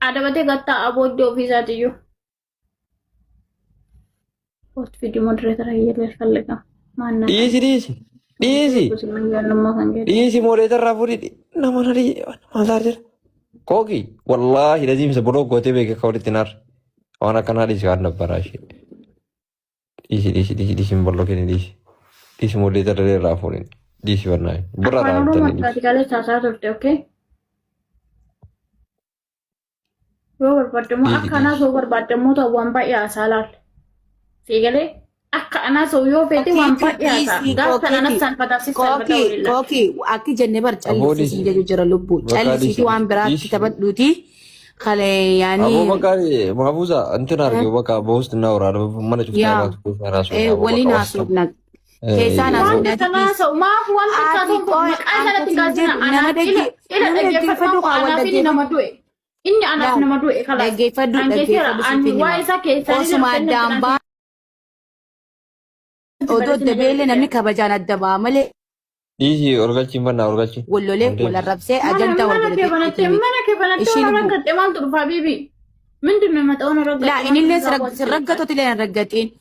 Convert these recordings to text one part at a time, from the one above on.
Ada bate gatta abodde ofiisatiyyuu. Post video moderator ayyee fallega. Maanna. Dhiisi moderator raafuri nama nari maal jira. Koki wallahi lazim sebelum gote beke kau ditinar. Wana kana di sekarang barashi. Di simbol ini di moderator dari raafuri. Di warna. Berat Aku mau kali sasa turte, oke? Yo berpatemu akana so berpatemu to wampa ya salal. Sigale akana so yo peti wampa ya sa. Gas kana san patasi Koki aki jenne bar challi si jaju jara lubbu. Challi si wan berat kitabat duti. Kale yani Abu Bakari Mahabuza antina arge baka bost na ora mana ya wali nasib nak kesa nasib nak kana so ma wan ka so ana tinggal sana anak ila fadu ana fini nama due. Ini anak nama due kala. Lagi fadu wai sa ke sa Osuma damba odo debele namni kabajana daba male Isi orgachi mana orgachi. Wolole wala rabse ajanta mana ke banate orang kete man turfa bibi. Mendun mata ona ragga. La ini les raggato tile raggatin.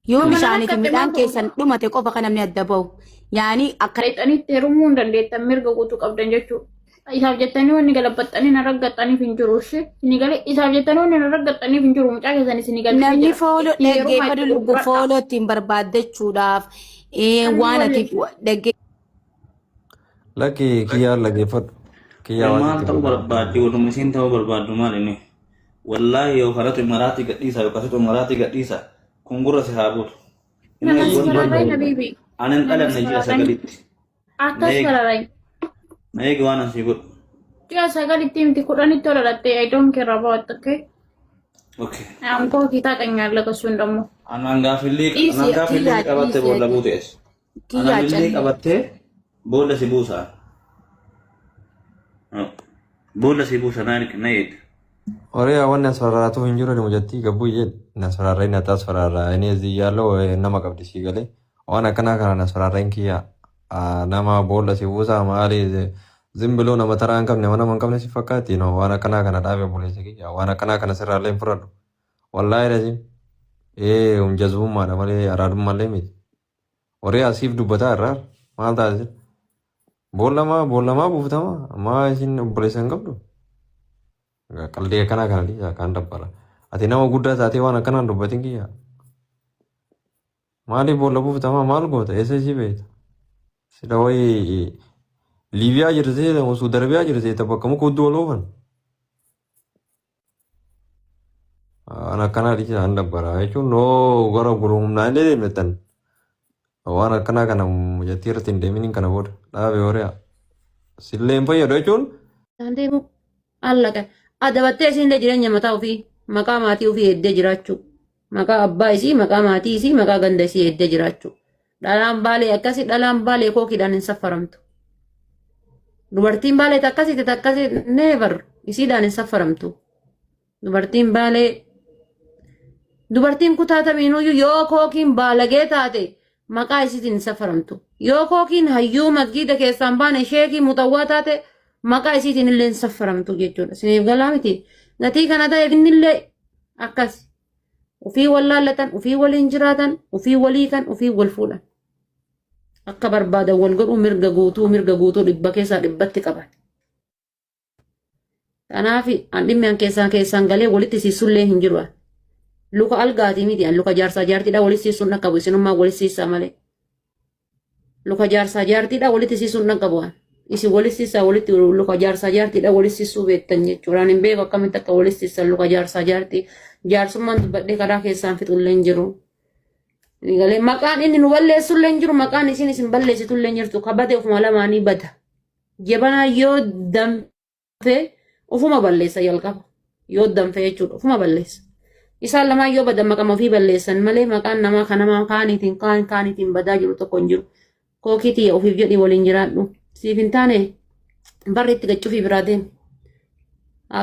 Yom shani timidan kesan dumate qofa kana namni addabaw. Yani akret ani terumun dande tamirga gutu qabdan jechu. Isaaf jettanii wanni galabbaxxanii na raggaxxanii finjuruushi. Sinigale isaaf jettanii wanni na raggaxxanii finjuruu mucaa keessanii sinigale. Namni fooloo dhaggeeffatu lubbu fooloo ittiin barbaaddachuudhaaf waan ati dhagge. Laki kiyyaa dhaggeeffadhu. Kiyyaa waan maal ta'uu barbaadde walumaa isiin ta'uu barbaaddu maal inni wallaahi yoo karatu maraatii gadhiisa yoo kasatu maraatii gadhiisa kun gurra si haa buutu. Anan dhalanne jira sagalitti. Atas kararai. Na eegi waan asii godhu. Jira sagalitti miti kudhanitti ol dhalatte I don't care about okay. Okay. Amko kita kanyalla kasun dammo. Anaan gaafillee qabattee boolla buutees. Anaan illee qabattee boolla si buusaa. Boolla si buusa na eegi. Ore awan nasfaratu hinjuro ni mujatti gabu ye nasfarara ina tasfarara ini ziyalo nama qabdi sigale wana kana nasfarara inkiya nama boolla si buusa maali zimbilo nama taraan qabne mana man qabne si fakkaati no wana kana dhaabe buleese kiyya wana kana sirraalee furadu wallahi lazim jazbumma da malee araadumma illee miti ore asiif dubbata irraa maal taasisa boollamaa buuftama amma isin buleessan qabdu qalbii kana dhiisa kan dabbala ati nama guddaa taatee waan akkanaan dubbatin kiyya maaliif boolla buuftama maal goota eessa ishii beekta sida wayii liibiyaa jirtee Suudi Arabiyaa jirtee bakka muka hudduu waloofan waan akkanaa dhiisa kan dabbala jechuun noo gara gurumnaa illee deemnetan waan akkanaa kana mujattii irratti hin deeminiin kana booda dhaabe horiyaa sillee hin fayyadu jechuun. Deemu allaqa adabattee isin jireenya mataa ofii maqaa maatii ofii heddee jiraachuu maqaa abbaa isii maqaa maatii isii maqaa ganda isii heddee jiraachuu dhalaan baalee akkasii dhalaan baalee kookiidhaan hin saffaramtu. Dubartiin baalee takkasii neevar isiidhaan hin saffaramtu. Dubartiin kutaata miinuyyuu yoo kookiin baalagee taate maqaa isiitiin hin saffaramtu. Yoo kookiin hayyuu masgiida keessaan baane sheekii mutawwaa taate maqaa isiitiin illee hin saffaramtu jechuudha. Isiniif galaa miti. Gatii kana ta'eef innillee akkas. Ufii wal laallatan, ufii waliin jiraatan, ufii walii kan, ufii wal fuudhan. Akka barbaadan wal godhuu mirga guutuu dhibba keessaa dhibbatti qaban. Kanaaf dhimmi an keessaan galee walitti siisuullee hin jiru. Luka algaatii miti luka jaarsaa jaartiidha walitti siisuun dhaqqabu isinummaa walitti siisaa malee. Luka jaarsaa jaartiidha walitti siisuun dhaqqabu. Isin walitti siisaa walitti luka jaarsaa jaartiidha walitti siisuu beektan jechuudha. Ani hin beeku akkamitti akka walitti siisan luka jaarsaa jaartii. Jaarsummaan dubbadhee karaa keessaan fixullee hin jiru. Maqaan inni nu balleessullee hin jiru maqaan isin balleessitullee hin jirtu kabate ofuma lamaanii bada. Jabanaa yoo danfee ofuma balleessa jalqaba. Yoo danfee jechuudha ofuma balleessa. Isaan lamaan yoo badan maqama ofii balleessan malee maqaan namaa kan namaa kaanitiin badaa jiru tokko hin jiru. Kookiitii ofiif jedhii waliin jiraadhu. Siif hin taane barri itti gachuufii biraa deemi.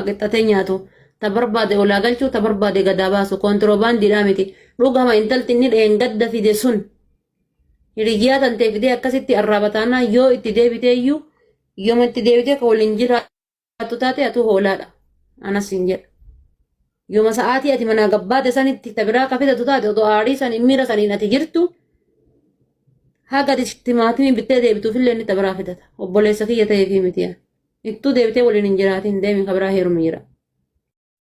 Qixxatee nyaatu. Ta barbaade olaa galchuu ta barbaade gadaa baasu kontiroobaandiidhaa miti. Dhugama intalti inni dheengadda fide sun hiriyyaa tantee fidee akkasitti arraabataanaa yoo itti deebitee iyyuu yooma itti deebitee ka waliin jira taate atu hoolaadha. Anas hin jedha. Yooma sa'aatii ati manaa gabbaate sanitti tabiraa kafitatu taate otoo aarii saniin miira saniin ati jirtu haga ati timaatimii bittee deebituufillee inni tabiraa fidata. Obboleessa kiyya ta'eefi miti yaa. Ittuu deebitee waliin hin jiraatin deemin kabiraa heeruma jira.